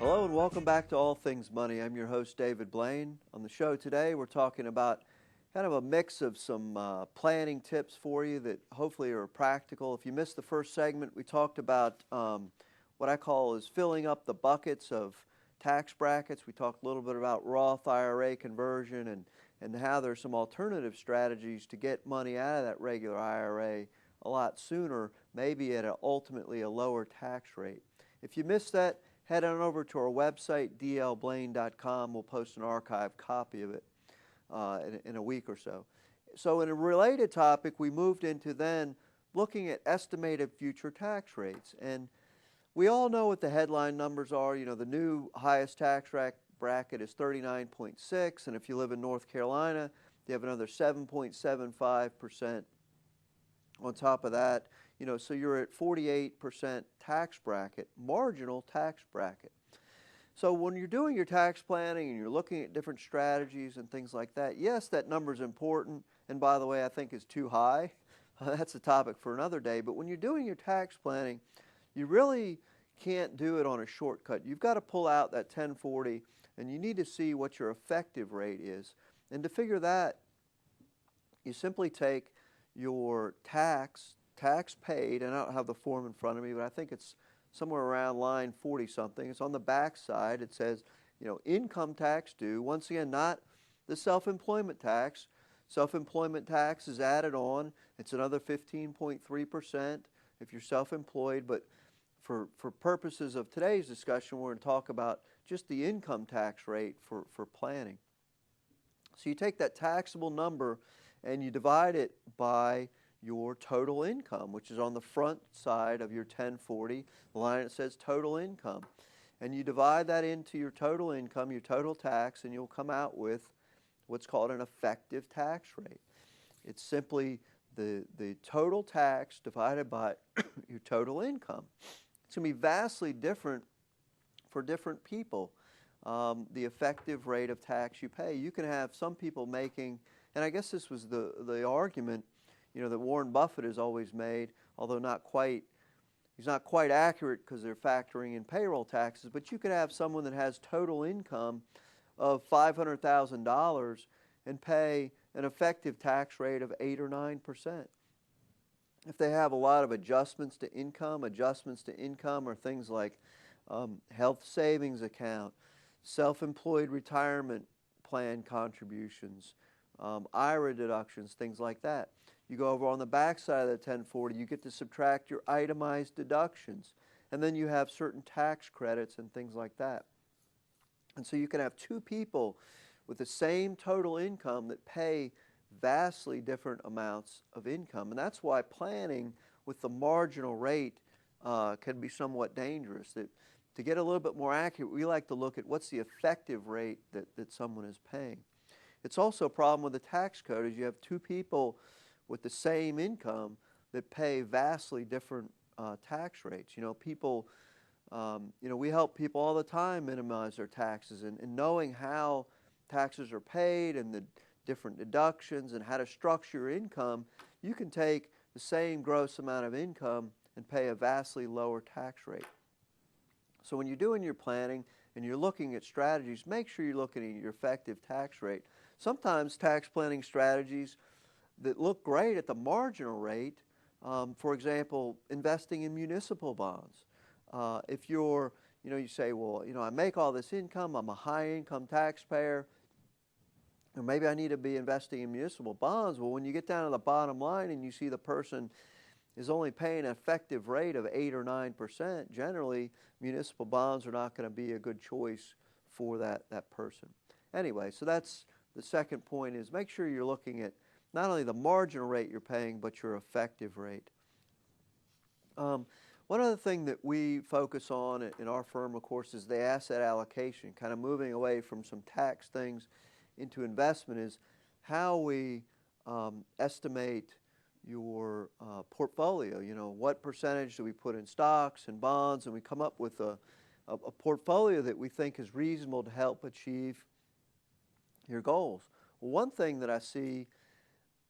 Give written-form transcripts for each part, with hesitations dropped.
Hello and welcome back to All Things Money. I'm your host, David Blain. On the show today, we're talking about kind of a mix of some planning tips for you that hopefully are practical. If you missed the first segment, we talked about what I call is filling up the buckets of tax brackets. We talked a little bit about Roth IRA conversion and how there's some alternative strategies to get money out of that regular IRA a lot sooner, maybe at ultimately a lower tax rate. If you missed that, head on over to our website, dlblain.com. We'll post an archived copy of it in a week or so. So in a related topic, we moved into then looking at estimated future tax rates. And we all know what the headline numbers are. You know, the new highest tax bracket is 39.6, and if you live in North Carolina, you have another 7.75% on top of that. You know, so you're at 48% tax bracket, marginal tax bracket. So when you're doing your tax planning and you're looking at different strategies and things like that, yes, that number is important. And by the way, I think it's too high. That's a topic for another day. But when you're doing your tax planning, you really can't do it on a shortcut. You've got to pull out that 1040 and you need to see what your effective rate is. And to figure that, you simply take your tax paid, and I don't have the form in front of me, but I think it's somewhere around line 40-something. It's on the back side. It says, you know, income tax due. Once again, not the self-employment tax. Self-employment tax is added on. It's another 15.3% if you're self-employed, but for purposes of today's discussion, we're going to talk about just the income tax rate for planning. So you take that taxable number and you divide it by your total income, which is on the front side of your 1040, the line that says total income. And you divide that into your total income, your total tax, and you'll come out with what's called an effective tax rate. It's simply the total tax divided by your total income. It's going to be vastly different for different people, the effective rate of tax you pay. You can have some people making, and I guess this was the argument, you know, that Warren Buffett has always made, although he's not quite accurate because they're factoring in payroll taxes, but you could have someone that has total income of $500,000 and pay an effective tax rate of 8 or 9%. If they have a lot of adjustments to income are things like health savings account, self-employed retirement plan contributions, IRA deductions, things like that. You go over on the back side of the 1040, you get to subtract your itemized deductions, and then you have certain tax credits and things like that. And so you can have two people with the same total income that pay vastly different amounts of income. And that's why planning with the marginal rate can be somewhat dangerous. To get a little bit more accurate, we like to look at what's the effective rate that someone is paying. It's also a problem with the tax code is you have two people with the same income that pay vastly different tax rates. You know, people, you know, we help people all the time minimize their taxes, and knowing how taxes are paid and the different deductions and how to structure your income, you can take the same gross amount of income and pay a vastly lower tax rate. So when you're doing your planning and you're looking at strategies, make sure you're looking at your effective tax rate. Sometimes tax planning strategies that look great at the marginal rate, for example, investing in municipal bonds. If you're, you know, you say, well, you know, I make all this income, I'm a high income taxpayer, or maybe I need to be investing in municipal bonds. Well, when you get down to the bottom line and you see the person is only paying an effective rate of 8 or 9%, generally municipal bonds are not going to be a good choice for that person. Anyway, so that's the second point, is make sure you're looking at not only the marginal rate you're paying, but your effective rate. One other thing that we focus on in our firm, of course, is the asset allocation, kind of moving away from some tax things into investment, is how we estimate your portfolio. You know, what percentage do we put in stocks and bonds, and we come up with a portfolio that we think is reasonable to help achieve your goals. Well, one thing that I see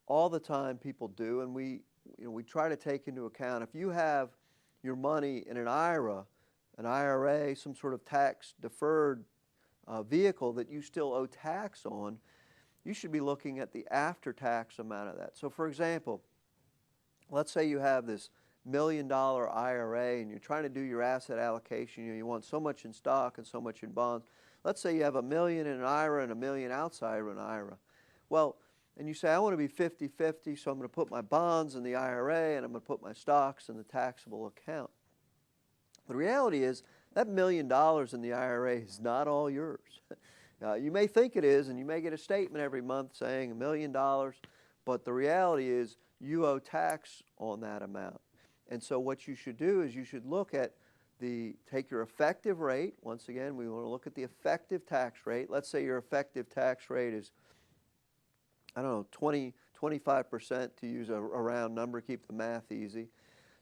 all the time people do, and we try to take into account, if you have your money in an IRA, an IRA, some sort of tax deferred vehicle that you still owe tax on, you should be looking at the after-tax amount of that. So for example, let's say you have this $1 million IRA and you're trying to do your asset allocation. You want so much in stock and so much in bonds. Let's say you have $1 million in an IRA and $1 million outside of an IRA. Well, and you say, I want to be 50-50, so I'm going to put my bonds in the IRA and I'm going to put my stocks in the taxable account. The reality is that $1 million in the IRA is not all yours. You may think it is, and you may get a statement every month saying $1 million, but the reality is you owe tax on that amount. And so what you should do is you should look at take your effective rate. Once again, we want to look at the effective tax rate. Let's say your effective tax rate is, I don't know, 25% to use a round number, keep the math easy.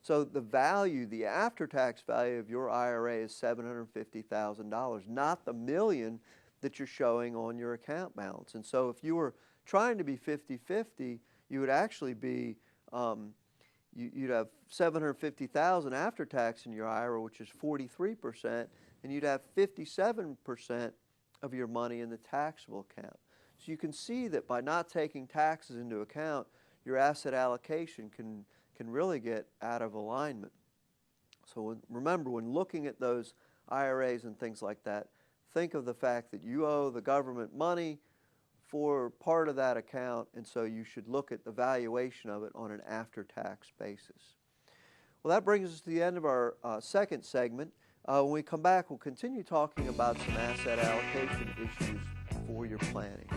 So the value, the after-tax value of your IRA is $750,000, not the $1 million that you're showing on your account balance. And so if you were trying to be 50-50, you would actually be, you'd have $750,000 after tax in your IRA, which is 43%, and you'd have 57% of your money in the taxable account. So you can see that by not taking taxes into account, your asset allocation can really get out of alignment. So remember, when looking at those IRAs and things like that, think of the fact that you owe the government money for part of that account, and so you should look at the valuation of it on an after-tax basis. Well, that brings us to the end of our second segment. When we come back, we'll continue talking about some asset allocation issues for your planning.